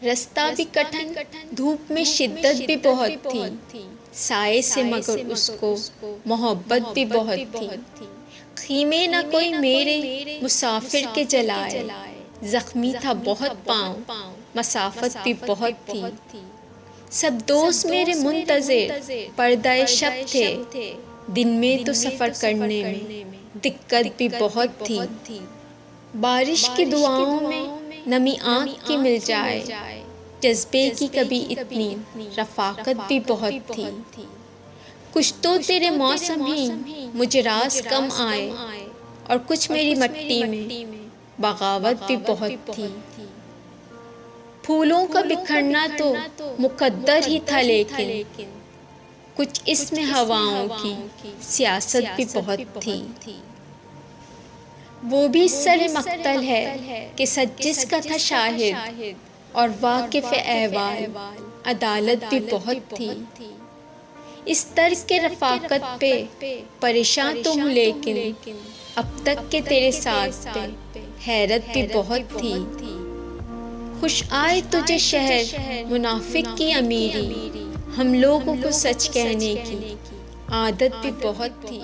رستہ بھی کٹھن، دھوپ میں شدت بھی بہت تھی، سائے سے مگر اس کو محبت بھی بہت تھی۔ خیمے نہ کوئی میرے مسافر کے جلائے، زخمی تھا بہت پاؤں، مسافت بھی بہت تھی۔ سب دوست میرے منتظر پردہ شب تھے، دن میں تو سفر کرنے میں دقت بھی بہت تھی۔ بارش کی دعاؤں میں نمی آنکھ کی مل جائے، جذبے کی کبھی اتنی رفاقت بھی بہت تھی۔ کچھ تو تیرے موسم ہی مجھے راز کم آئے، اور کچھ میری مٹی میں بغاوت بھی بہت تھی۔ پھولوں کا بکھرنا تو مقدر ہی تھا، لیکن کچھ اس میں ہواؤں کی سیاست بھی بہت تھی۔ وہ بھی سر مقتل ہے کہ سچ جس کا تھا شاہد، اور واقف احوال عدالت بھی بہت تھی۔ اس طرز کے رفاقت پہ پریشان تو ہوں، لیکن اب تک کے تیرے ساتھ پہ حیرت بھی بہت تھی۔ خوش آئے تجھے شہر منافق کی امیری، ہم لوگوں کو سچ کہنے کی عادت بھی بہت تھی۔